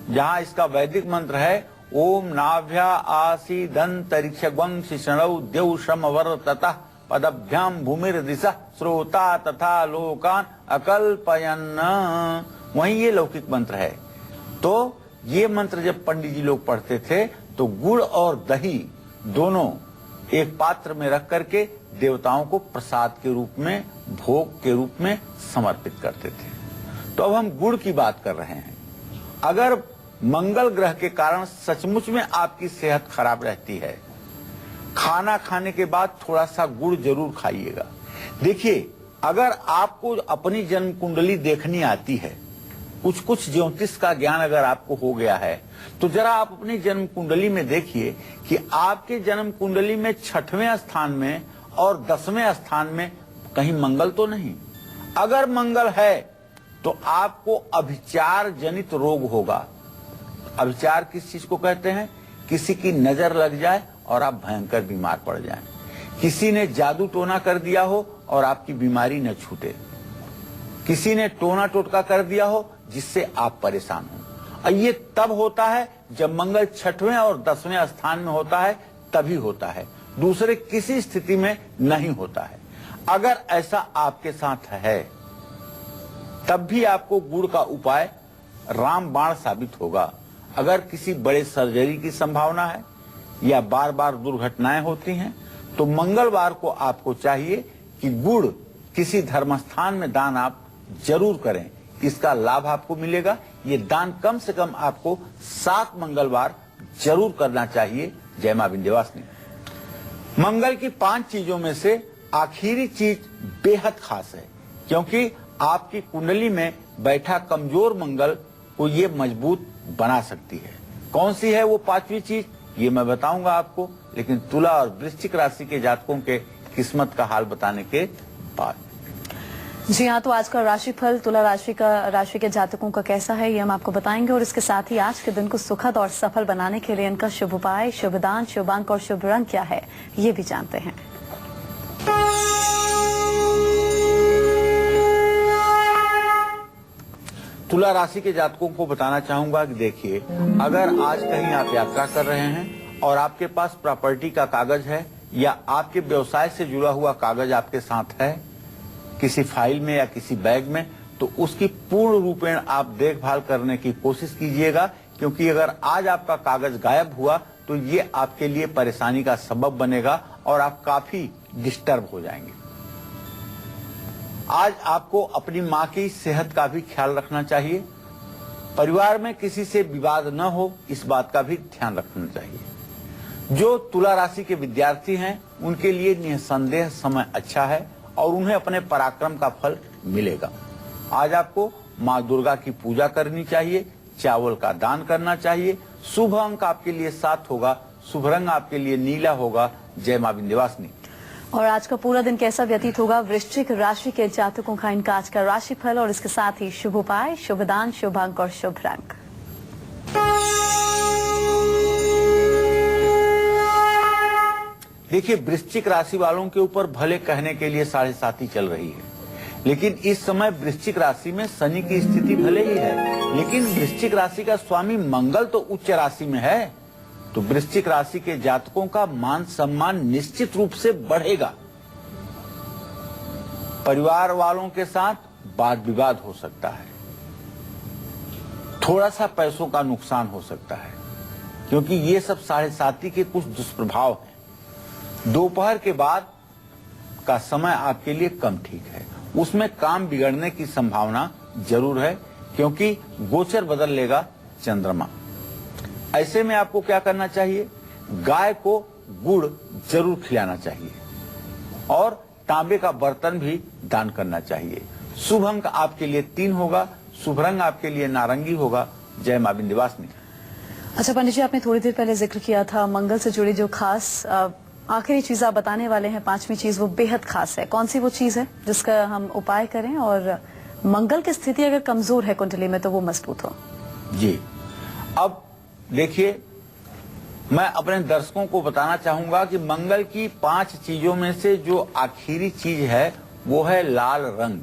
जहां इसका वैदिक मंत्र है, ओम नाभ्या आसी दंतरिक्ष वंश शणौ देव श्रमवर ततः पदभ्याम भूमिर दिशा श्रोता तथा लोकान अकल्पयन्। वहीं ये लौकिक मंत्र है। तो ये मंत्र जब पंडित जी लोग पढ़ते थे तो गुड़ और दही दोनों एक पात्र में रख करके देवताओं को प्रसाद के रूप में, भोग के रूप में समर्पित करते थे। तो अब हम गुड़ की बात कर रहे हैं। अगर मंगल ग्रह के कारण सचमुच में आपकी सेहत खराब रहती है, खाना खाने के बाद थोड़ा सा गुड़ जरूर खाइएगा। देखिए, अगर आपको अपनी जन्म कुंडली देखनी आती है, कुछ ज्योतिष का ज्ञान अगर आपको हो गया है, तो जरा आप अपनी जन्म कुंडली में देखिए कि आपके जन्म कुंडली में 6वें स्थान में और 10वें स्थान में कहीं मंगल तो नहीं। अगर मंगल है तो आपको अभिचार जनित रोग होगा। अभिचार किस चीज को कहते हैं? किसी की नजर लग जाए और आप भयंकर बीमार पड़ जाएं। किसी ने जादू टोना कर दिया हो और आपकी बीमारी न छूटे। किसी ने टोना टोटका कर दिया हो जिससे आप परेशान हो। और ये तब होता है जब मंगल 6वें और 10वें स्थान में होता है, तभी होता है। दूसरे किसी स्थिति में नहीं होता है। अगर ऐसा आपके साथ है तब भी आपको गुड़ का उपाय रामबाण साबित होगा। अगर किसी बड़े सर्जरी की संभावना है या बार बार दुर्घटनाएं होती हैं तो मंगलवार को आपको चाहिए कि गुड़ किसी धर्मस्थान में दान आप जरूर करें। इसका लाभ आपको मिलेगा। ये दान कम से कम आपको 7 मंगलवार जरूर करना चाहिए। जय मां विंध्यवासिनी। मंगल की 5 चीजों में से आखिरी चीज बेहद खास है, क्योंकि आपकी कुंडली में बैठा कमजोर मंगल को ये मजबूत बना सकती है। कौन सी है वो 5वीं चीज, ये मैं बताऊंगा आपको, लेकिन तुला और वृश्चिक राशि के जातकों के किस्मत का हाल बताने के बाद। जी हाँ, तो आज का राशिफल तुला राशि के जातकों का कैसा है ये हम आपको बताएंगे, और इसके साथ ही आज के दिन को सुखद और सफल बनाने के लिए इनका शुभ उपाय, शुभ दान, शुभ अंक और शुभ रंग क्या है ये भी जानते हैं। तुला राशि के जातकों को बताना चाहूंगा कि देखिए, अगर आज कहीं आप यात्रा कर रहे हैं और आपके पास प्रॉपर्टी का कागज है या आपके व्यवसाय से जुड़ा हुआ कागज आपके साथ है किसी फाइल में या किसी बैग में, तो उसकी पूर्ण रूपेण आप देखभाल करने की कोशिश कीजिएगा, क्योंकि अगर आज आपका कागज गायब हुआ तो ये आपके लिए परेशानी का सबब बनेगा और आप काफी डिस्टर्ब हो जाएंगे। आज आपको अपनी मां की सेहत का भी ख्याल रखना चाहिए। परिवार में किसी से विवाद न हो, इस बात का भी ध्यान रखना चाहिए। जो तुला राशि के विद्यार्थी हैं उनके लिए निसंदेह समय अच्छा है और उन्हें अपने पराक्रम का फल मिलेगा। आज आपको मां दुर्गा की पूजा करनी चाहिए, चावल का दान करना चाहिए। शुभ अंक आपके लिए 7 होगा, शुभ रंग आपके लिए नीला होगा। जय मां विंध्यवासिनी। और आज का पूरा दिन कैसा व्यतीत होगा वृश्चिक राशि के जातकों का, इनका आज का राशिफल और इसके साथ ही शुभ उपाय, शुभ दान, शुभ अंक और शुभ रंग। देखिए, वृश्चिक राशि वालों के ऊपर भले कहने के लिए 7.5 चल रही है, लेकिन इस समय वृश्चिक राशि में शनि की स्थिति भले ही है, लेकिन वृश्चिक राशि का स्वामी मंगल तो उच्च राशि में है, तो वृश्चिक राशि के जातकों का मान सम्मान निश्चित रूप से बढ़ेगा। परिवार वालों के साथ वाद विवाद हो सकता है, थोड़ा सा पैसों का नुकसान हो सकता है, क्योंकि ये सब 7.5 के कुछ दुष्प्रभाव हैं। दोपहर के बाद का समय आपके लिए कम ठीक है, उसमें काम बिगड़ने की संभावना जरूर है, क्योंकि गोचर बदल लेगा चंद्रमा। ऐसे में आपको क्या करना चाहिए, गाय को गुड़ जरूर खिलाना चाहिए और तांबे का बर्तन भी दान करना चाहिए। शुभ अंक आपके लिए 3 होगा, शुभ रंग आपके लिए नारंगी होगा। जय मां विंध्यवासिनी। अच्छा पंडित जी, आपने थोड़ी देर पहले जिक्र किया था मंगल से जुड़ी जो खास आखिरी चीज आप बताने वाले हैं, 5वीं चीज, वो बेहद खास है। कौन सी वो चीज है जिसका हम उपाय करें और मंगल की स्थिति अगर कमजोर है कुंडली में तो वो मजबूत हो? जी, अब देखिए, मैं अपने दर्शकों को बताना चाहूंगा कि मंगल की 5 चीजों में से जो आखिरी चीज है वो है लाल रंग।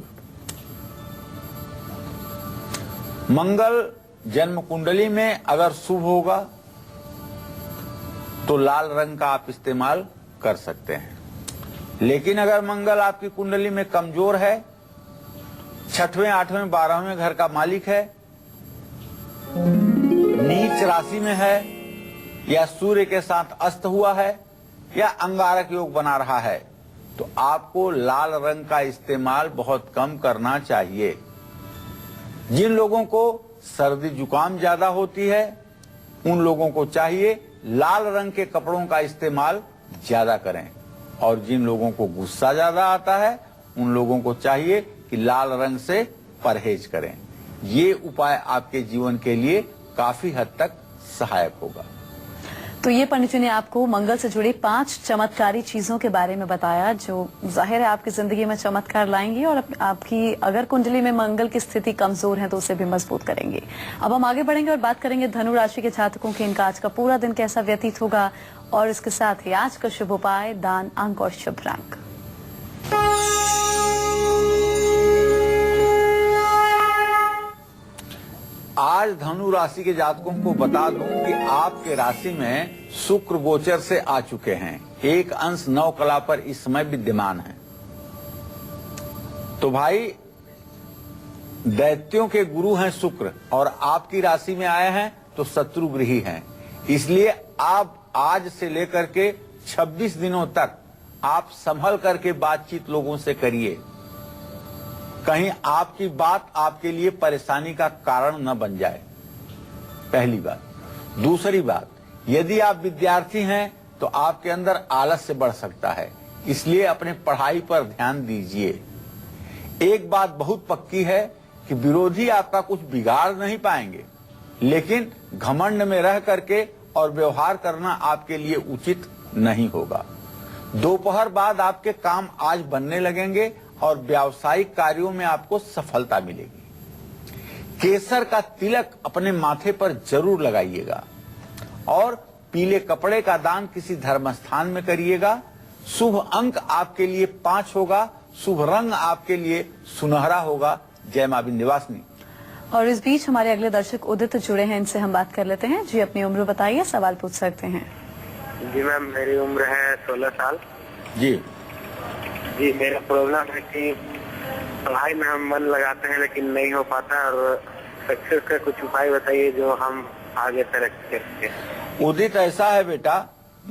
मंगल जन्म कुंडली में अगर शुभ होगा तो लाल रंग का आप इस्तेमाल कर सकते हैं, लेकिन अगर मंगल आपकी कुंडली में कमजोर है, 6वें, 8वें, 12वें घर का मालिक है, नीच राशि में है, या सूर्य के साथ अस्त हुआ है, या अंगारक योग बना रहा है, तो आपको लाल रंग का इस्तेमाल बहुत कम करना चाहिए। जिन लोगों को सर्दी जुकाम ज्यादा होती है उन लोगों को चाहिए लाल रंग के कपड़ों का इस्तेमाल ज्यादा करें, और जिन लोगों को गुस्सा ज्यादा आता है उन लोगों को चाहिए कि लाल रंग से परहेज करें। ये उपाय आपके जीवन के लिए काफी हद तक सहायक होगा। तो ये पंडित जी ने आपको मंगल से जुड़ी 5 चमत्कारी चीजों के बारे में बताया, जो जाहिर है आपकी जिंदगी में चमत्कार लाएंगी और आपकी अगर कुंडली में मंगल की स्थिति कमजोर है तो उसे भी मजबूत करेंगे। अब हम आगे बढ़ेंगे और बात करेंगे धनु राशि के जातकों के, इनका आज का पूरा दिन कैसा व्यतीत होगा और इसके साथ ही आज का शुभ उपाय, दान, अंक और शुभ रंग। आज धनु राशि के जातकों को बता दूं कि आपके राशि में शुक्र गोचर से आ चुके हैं, 1 अंश 9 कला पर इस समय विद्यमान है। तो भाई, दैत्यों के गुरु हैं शुक्र और आपकी राशि में आए हैं तो शत्रुगृही हैं, इसलिए आप आज से लेकर के 26 दिनों तक आप संभल करके बातचीत लोगों से करिए, कहीं आपकी बात आपके लिए परेशानी का कारण न बन जाए, पहली बात। दूसरी बात, यदि आप विद्यार्थी हैं तो आपके अंदर आलस्य बढ़ सकता है, इसलिए अपने पढ़ाई पर ध्यान दीजिए। एक बात बहुत पक्की है कि विरोधी आपका कुछ बिगाड़ नहीं पाएंगे, लेकिन घमंड में रह करके और व्यवहार करना आपके लिए उचित नहीं होगा। दोपहर बाद आपके काम आज बनने लगेंगे, और व्यावसायिक कार्यों में आपको सफलता मिलेगी। केसर का तिलक अपने माथे पर जरूर लगाइएगा और पीले कपड़े का दान किसी धर्म स्थान में करिएगा। शुभ अंक आपके लिए 5 होगा। शुभ रंग आपके लिए सुनहरा होगा। जय मां विंध्यवासिनी। और इस बीच हमारे अगले दर्शक उदित जुड़े हैं, इनसे हम बात कर लेते हैं। जी, अपनी उम्र बताइए, सवाल पूछ सकते हैं। जी मैम, मेरी उम्र है 16 साल। जी जी, मेरा प्रॉब्लम है कि पढ़ाई में हम मन लगाते हैं लेकिन नहीं हो पाता, और सक्सेस का कुछ उपाय बताइए जो हम आगे तरक्की कर सकें। उदित, ऐसा है बेटा,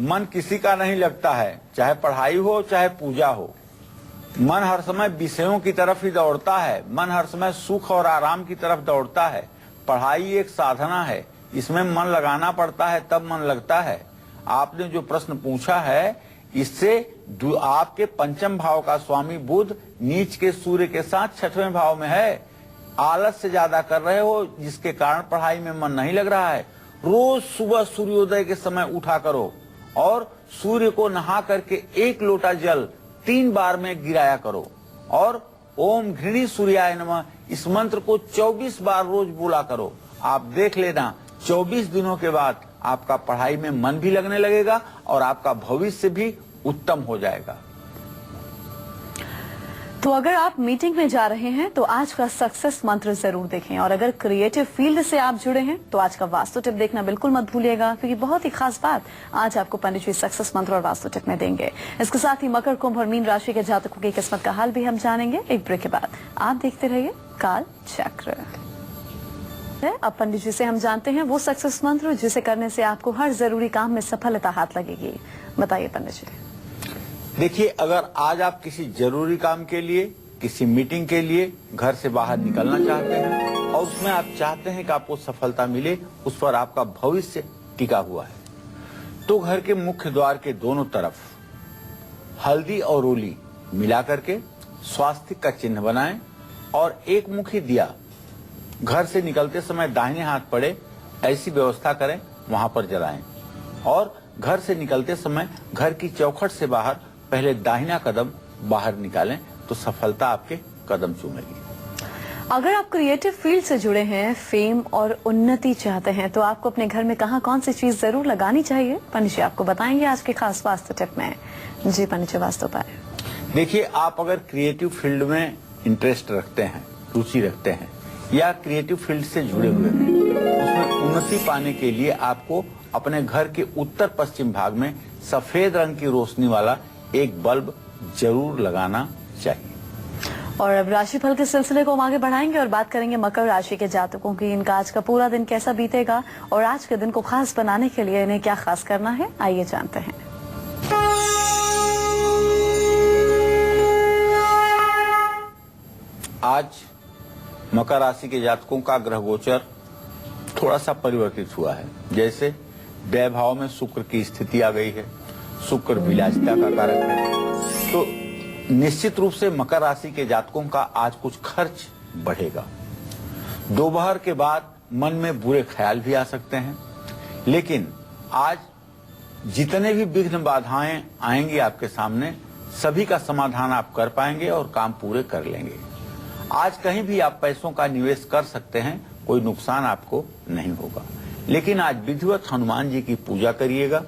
मन किसी का नहीं लगता है, चाहे पढ़ाई हो चाहे पूजा हो। मन हर समय विषयों की तरफ ही दौड़ता है। मन हर समय सुख और आराम की तरफ दौड़ता है। पढ़ाई एक साधना है, इसमें मन लगाना पड़ता है, तब मन लगता है। आपने जो प्रश्न पूछा है, इससे आपके पंचम भाव का स्वामी बुध नीच के सूर्य के साथ 6वें भाव में है। आलस से ज्यादा कर रहे हो, जिसके कारण पढ़ाई में मन नहीं लग रहा है। रोज सुबह सूर्योदय के समय उठा करो और सूर्य को नहा करके 1 लोटा जल 3 बार में गिराया करो और ओम घृणी सूर्याय नमः इस मंत्र को 24 बार रोज बोला करो। आप देख लेना, 24 दिनों के बाद आपका पढ़ाई में मन भी लगने लगेगा और आपका भविष्य भी उत्तम हो जाएगा। तो अगर आप मीटिंग में जा रहे हैं तो आज का सक्सेस मंत्र जरूर देखें, और अगर क्रिएटिव फील्ड से आप जुड़े हैं तो आज का वास्तु टिप देखना बिल्कुल मत भूलिएगा, क्योंकि बहुत ही खास बात आज आपको पंडित जी सक्सेस मंत्र और वास्तु टिप में देंगे। इसके साथ ही मकर, कुंभ और मीन राशि के जातकों की किस्मत का हाल भी हम जानेंगे एक ब्रेक के बाद। आप देखते रहिए काल चक्र। अब पंडित जी से हम जानते हैं वो सक्सेस मंत्र जिसे करने से आपको हर जरूरी काम में सफलता हाथ लगेगी। बताइए पंडित जी। देखिए, अगर आज आप किसी जरूरी काम के लिए, किसी मीटिंग के लिए घर से बाहर निकलना चाहते हैं और उसमें आप चाहते हैं कि आपको सफलता मिले, उस पर आपका भविष्य टिका हुआ है, तो घर के मुख्य द्वार के दोनों तरफ हल्दी और रोली मिला करके स्वास्तिक का चिन्ह बनाएं और एक मुखी दिया घर से निकलते समय दाहिने हाथ पड़े ऐसी व्यवस्था करें, वहां पर जलाएं। और घर से निकलते समय घर की चौखट से बाहर पहले दाहिना कदम बाहर निकालें तो सफलता आपके कदम चूमेगी। अगर आप क्रिएटिव फील्ड से जुड़े हैं, फेम और उन्नति चाहते हैं, तो आपको अपने घर में कहाँ कौन सी चीज जरूर लगानी चाहिए, पंडित जी आपको बताएंगे आज के खास वास्तु टिप में। जी पंडित जी, वास्तु उपाय। देखिए, आप अगर क्रिएटिव फील्ड में इंटरेस्ट रखते हैं, रुचि रखते हैं या क्रिएटिव फील्ड से जुड़े हुए हैं, उसमें उन्नति पाने के लिए आपको अपने घर के उत्तर पश्चिम भाग में सफेद रंग की रोशनी वाला एक बल्ब जरूर लगाना चाहिए। और अब राशिफल के सिलसिले को हम आगे बढ़ाएंगे और बात करेंगे मकर राशि के जातकों की। इनका आज का पूरा दिन कैसा बीतेगा और आज के दिन को खास बनाने के लिए इन्हें क्या खास करना है, आइए जानते हैं। आज मकर राशि के जातकों का ग्रह गोचर थोड़ा सा परिवर्तित हुआ है। जैसे व्यय भाव में शुक्र की स्थिति आ गई है, शुक्र विलासिता का कारक है, तो निश्चित रूप से मकर राशि के जातकों का आज कुछ खर्च बढ़ेगा। दोपहर के बाद मन में बुरे ख्याल भी आ सकते हैं, लेकिन आज जितने भी विघ्न बाधाएं आएंगी आपके सामने, सभी का समाधान आप कर पाएंगे और काम पूरे कर लेंगे। आज कहीं भी आप पैसों का निवेश कर सकते हैं, कोई नुकसान आपको नहीं होगा। लेकिन आज विधिवत हनुमान जी की पूजा करिएगा,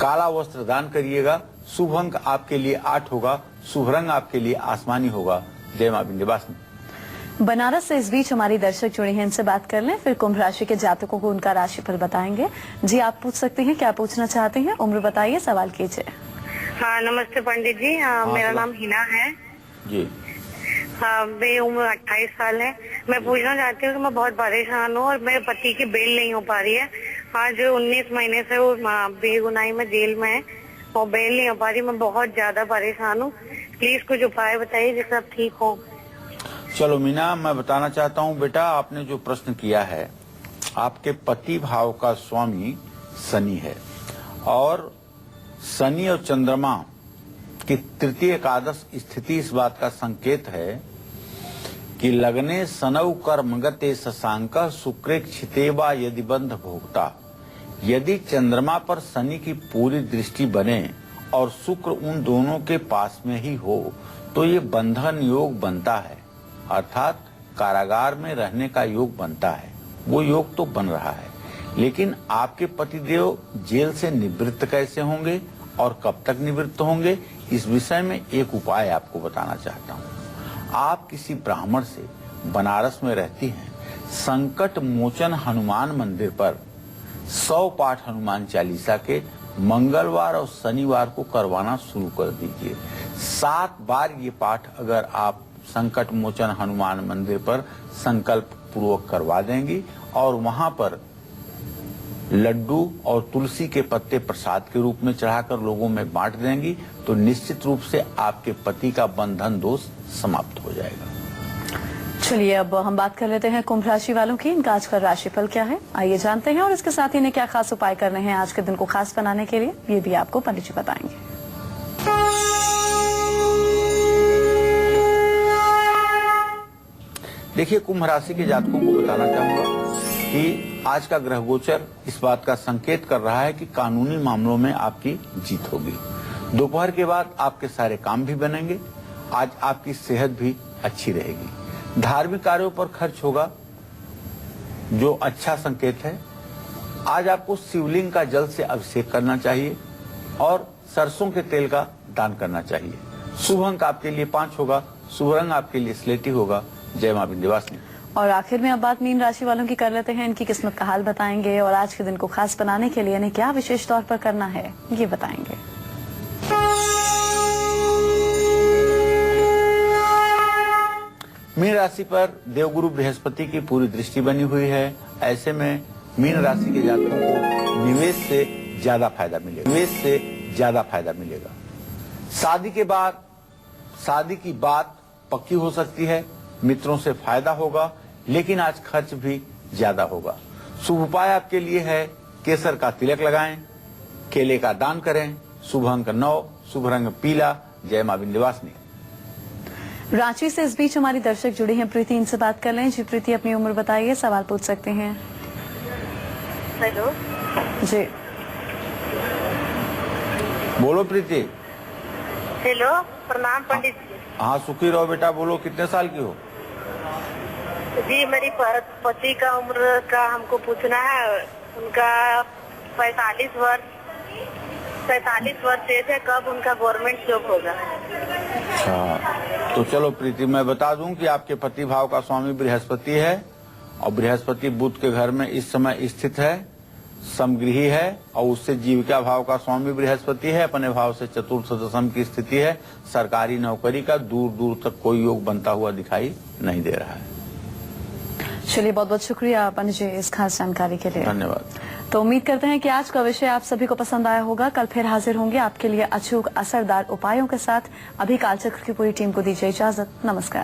काला वस्त्र दान करिएगा। शुभ अंक आपके लिए 8 होगा, शुभ रंग आपके लिए आसमानी होगा। जय मां विंध्यवासिनी। बनारस से इस बीच हमारी दर्शक जुड़ी हैं, इनसे बात कर लें, फिर कुंभ राशि के जातकों को उनका राशिफल बताएंगे। जी आप पूछ सकते हैं, क्या पूछना चाहते हैं, उम्र बताइए, सवाल कीजिए। हाँ नमस्ते पंडित जी, मेरा नाम हिना है जी। हाँ, मेरी उम्र 28 साल है। मैं पूछना चाहती हूँ कि मैं बहुत परेशान हूँ और मेरे पति की बेल नहीं हो पा रही है। आज 19 महीने से वो बेगुनाही में जेल में है और बेल नहीं हो पा रही। मैं बहुत ज्यादा परेशान हूँ, प्लीज कुछ उपाय बताइए जिससे आप ठीक हो। चलो मीना, मैं बताना चाहता हूँ बेटा, आपने जो प्रश्न किया है, आपके पति भाव का स्वामी शनि है और शनि और चंद्रमा की तृतीय एकादश स्थिति इस बात का संकेत है कि लग्ने सनौ कर्मगते शशांक शुक्रे क्षितेवा यदि बंध भोक्ता। यदि चंद्रमा पर शनि की पूरी दृष्टि बने और शुक्र उन दोनों के पास में ही हो तो ये बंधन योग बनता है, अर्थात कारागार में रहने का योग बनता है। वो योग तो बन रहा है, लेकिन आपके पतिदेव जेल से निवृत्त कैसे होंगे और कब तक निवृत्त होंगे, इस विषय में एक उपाय आपको बताना चाहता हूँ। आप किसी ब्राह्मण से बनारस में रहती हैं, संकट मोचन हनुमान मंदिर पर 100 पाठ हनुमान चालीसा के मंगलवार और शनिवार को करवाना शुरू कर दीजिए। 7 बार ये पाठ अगर आप संकट मोचन हनुमान मंदिर पर संकल्प पूर्वक करवा देंगी और वहां पर लड्डू और तुलसी के पत्ते प्रसाद के रूप में चढ़ाकर लोगों में बांट देंगी तो निश्चित रूप से आपके पति का बंधन दोष समाप्त हो जाएगा। चलिए अब हम बात कर लेते हैं कुंभ राशि वालों की। इनका आज का राशिफल क्या है, आइए जानते हैं। और इसके साथ ही इन्हें क्या खास उपाय करने हैं आज के दिन को खास बनाने के लिए, ये भी आपको पंडित जी बताएंगे। देखिए, कुंभ राशि के जातकों को बताना चाहूंगा कि आज का ग्रह गोचर इस बात का संकेत कर रहा है कि कानूनी मामलों में आपकी जीत होगी। दोपहर के बाद आपके सारे काम भी बनेंगे। आज आपकी सेहत भी अच्छी रहेगी। धार्मिक कार्यों पर खर्च होगा, जो अच्छा संकेत है। आज आपको शिवलिंग का जल से अभिषेक करना चाहिए और सरसों के तेल का दान करना चाहिए। शुभ अंक आपके लिए 5 होगा। शुभ रंग आपके लिए स्लेटी होगा। जय मां विंध्यवासिनी। और आखिर में अब बात मीन राशि वालों की कर लेते हैं। इनकी किस्मत का हाल बताएंगे और आज के दिन को खास बनाने के लिए इन्हें क्या विशेष तौर पर करना है, ये बताएंगे। मीन राशि पर देवगुरु बृहस्पति की पूरी दृष्टि बनी हुई है। ऐसे में मीन राशि के जातकों को निवेश से ज्यादा फायदा मिलेगा। शादी के बाद शादी की बात पक्की हो सकती है। मित्रों से फायदा होगा, लेकिन आज खर्च भी ज्यादा होगा। शुभ उपाय आपके लिए है केसर का तिलक लगाएं, केले का दान करें। शुभ अंक 9, शुभ रंग पीला। जय मां विंध्यवासिनी। रांची से इस बीच हमारी दर्शक जुड़ी हैं प्रीति, इनसे बात कर लें। जी प्रीति, अपनी उम्र बताइए, सवाल पूछ सकते हैं। हेलो जी बोलो प्रीति। हेलो, प्रणाम पंडित जी। हाँ, सुखी रहो बेटा। बोलो, कितने साल की हो? जी, मेरी पति का उम्र का हमको पूछना है। उनका 45 वर्ष एज है। कब उनका गवर्नमेंट जॉब होगा? अच्छा, तो चलो प्रीति, मैं बता दूं कि आपके पति भाव का स्वामी बृहस्पति है और बृहस्पति बुध के घर में इस समय स्थित है, समगृही है और उससे जीविका भाव का स्वामी बृहस्पति है। अपने भाव से चतुर्थ दशम की स्थिति है। सरकारी नौकरी का दूर दूर तक कोई योग बनता हुआ दिखाई नहीं दे रहा है। चलिए, बहुत बहुत शुक्रिया पंडित जी इस खास जानकारी के लिए। धन्यवाद। तो उम्मीद करते हैं कि आज का विषय आप सभी को पसंद आया होगा। कल फिर हाजिर होंगे आपके लिए अचूक असरदार उपायों के साथ। अभी कालचक्र की पूरी टीम को दीजिए इजाजत। नमस्कार।